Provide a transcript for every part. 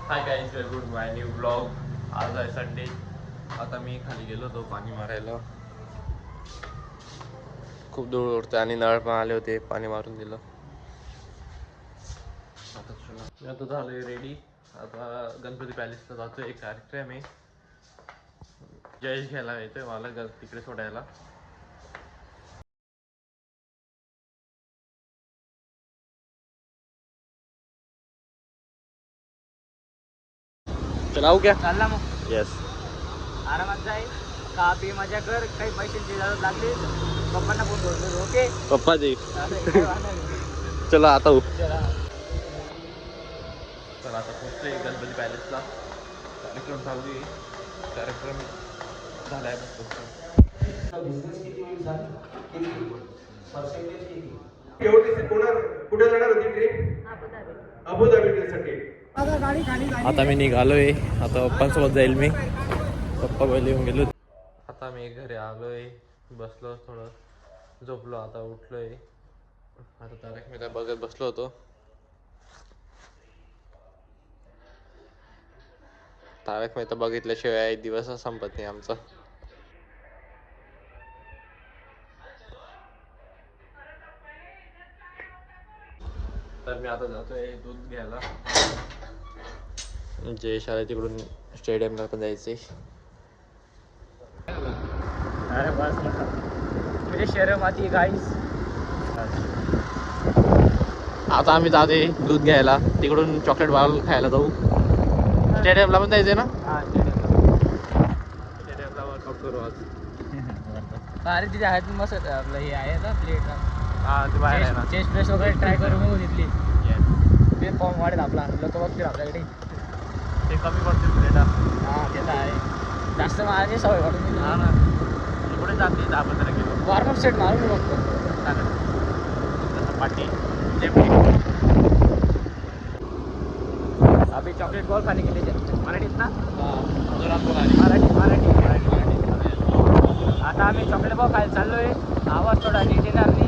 Hi guys, good माय new blog. आज आहे Sunday. आता मी खाली गेलो होतो पाणी मारायला. खूप धूळ उडते आणि नळ पण आले होते, पाणी मारून दिलं. आता चला, मी आता झालोय रेडी. आता गणपती पॅलेसला जातोय, एक कार्यक्रम आहे. जयेश घ्यायला येतोय मला तिकडे सोडायला. चलाऊ क्या चालला मग येस. आरामात जाय, खा पी मजा कर. काही पैशांची गरज लागली पप्पांना फोन करतो. ओके पप्पा जी, चला चला आता हो. चला आता पोहोचतोय गणपती पॅलेसला. कार्यक्रम चालू आहे. कार्यक्रम झालाय कुठे जाणार होती ट्रिप? अबुधाबीसाठी. आता मी निघालोय. आता पप्पांसोबत जाईल मी. पप्पा पहिले येऊन गेलो. आता मी घरी आलोय, बसलो थोडं, झोपलो. आता उठलोय. आता तारक मेहता बघत बसलो होतो. तारक मेहता बघितल्याशिवाय दिवस संपत नाही आमचा. तर मी आता जातोय दूध घ्यायला. जे शाळा तिकडून स्टेडियमला पण जायचे. अरे बस म्हणजे शहरामध्ये गाईस. आता आम्ही जाते दूध घ्यायला. तिकडून चॉकलेट बार खायला जाऊ. स्टेडियमला पण जायचंय ना. स्टेडियमला वर्कआउट करू आज. अरे तिथे आहेत मस्त आपलं हे आहे ना प्लेट. हा ते बाहेर आहे ना. चेस्ट प्रेस वगैरे ट्राय करू मग तिथली. ते फॉर्म वाढेल आपला. लोक बघतील आपल्याकडे. ते कमी पडतील प्लेट. हां ते तर आहे. जास्त माझी सवय वाढून. हा ना, कुठे जाते 10-15 किलो. वॉर्मअप सेट मारून बघतो. पाठी अभी चॉकलेट बॉल खाने के लिए जाते मराठीत ना. मराठी. आता आम्ही चॉकलेट बॉल खायला चाललोय. आवाज थोडा नीट येणार नाही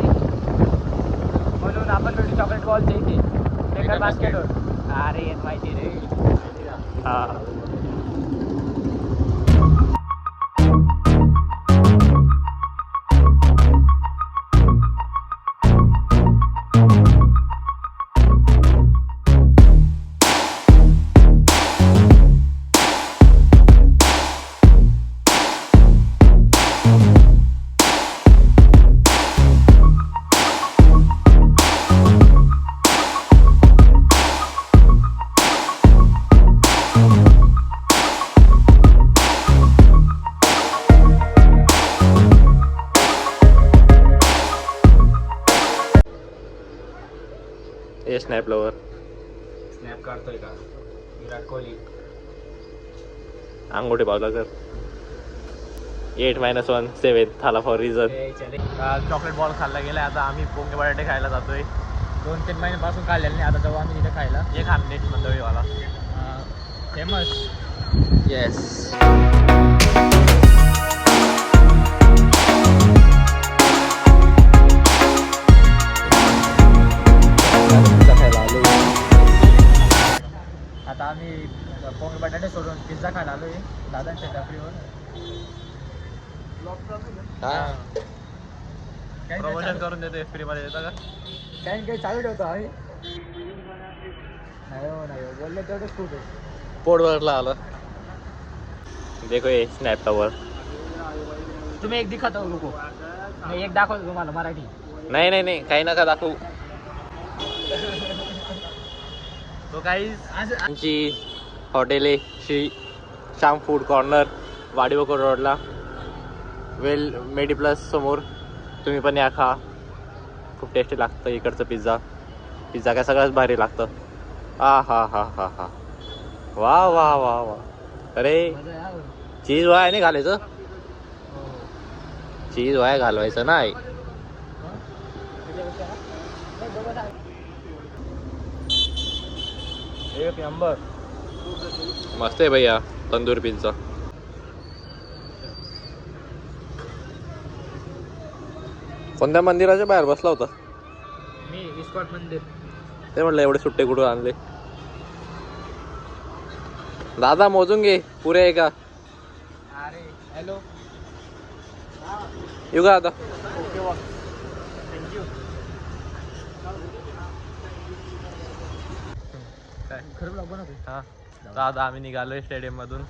म्हणून आपण भेटू चॉकलेट बॉलच्या इथे बेकर बास्केटवर. अरे येत माहिती रे. हा. Snap lover. स्नॅप काढतोय का विराट कोहली. अंगोठे पावला कर. 8-1 7 थाला फॉर रिझन. चॉकलेट बॉल खाल्ला गेलाय. आता आम्ही पोंगे बटाटे खायला जातोय. 2-3 महिन्यापासून खाल्लेलं नाही. आता जाऊ आम्ही तिथे खायला. एक खानदेश मंडळीवाला फेमस. येस. आता आम्ही पोंगे बटाटे सोडून पिझ्झा खायला आलोय दादांच्या टपरीवर. प्रमोशन करून देतो. फ्री मध्ये देता का? काही चालू ठेवतो आम्ही. नाही बोलले तेवढंच खूप आहे. पोट भरला आलं. देखो ये स्नॅप लवर. तुम्ही एक दिखाता हो लोको. नाही एक दाखवतो तुम्हाला मराठी. नाही काही नका दाखवू. तो काही आमची हॉटेल आहे श्री श्याम फूड कॉर्नर, वाडीवकर रोडला, वेल मेडिप्लस समोर. तुम्ही पण या खा. खूप टेस्टी लागतं इकडचं पिझ्झा काय सगळंच भारी लागतं. हा. वा. अरे चीज वाया नाही घालायचं. चीज वाया घालवायचं नाही. एक नंबर. मस्त आहे भैया तंदूर पिझ्झा. कोणत्या मंदिराच्या बाहेर बसला होता? मी इस्कॉट मंदिर. ते म्हटलं एवढे सुट्टे कुठून आणले? दादा मोजून घे पुरे आहे का अरे हॅलो येऊ का आता ओके वा थँक्यू काय खरं लागू ना हा तर आता आम्ही निघालोय स्टेडियम मधून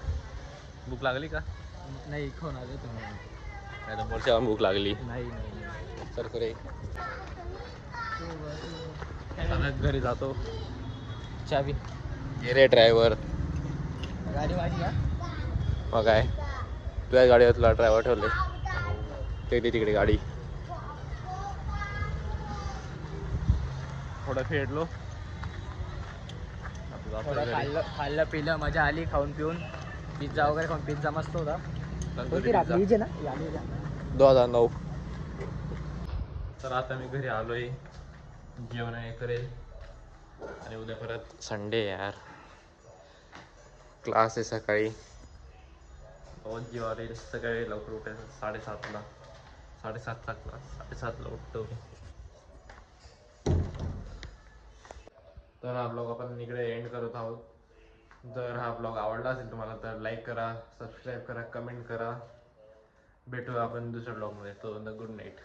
भूक लागली का नाही खाऊन आले तुम्ही नाही तर मोठ्या भूक लागली नाही नाही सर करे आता घरी जातो चावी गेरे ड्रायव्हर गाडी माझी का मग काय तुझ्या गाडीवर तुला ड्रायव्हर ठेवले तेवढी तिकडे गाडी थोडं फेडलो आता जातो थोडं घरी. खाल्लं पिलं मजा आली खाऊन पिऊन पिझ्झा वगैरे खाऊन पिझ्झा मस्त होता तंदुरी कोणती पिझ्झा. रात्री हिचे ना 2009 तर आता मी घरी आलोय जेवण हे करेल आणि उद्या परत संडे यार क्लास आहे सकाळी बहुत जीवावर येईल सकाळी लवकर उठायचं 7:30ला 7:30चा क्लास 7:30ला उठतो मी तर हा ब्लॉग आपण इकडे एंड करत आहोत जर हा ब्लॉग आवडला असेल तुम्हाला तर लाईक करा सबस्क्राईब करा कमेंट करा भेटूया आपण दुसऱ्या ब्लॉगमध्ये तो गुड नाईट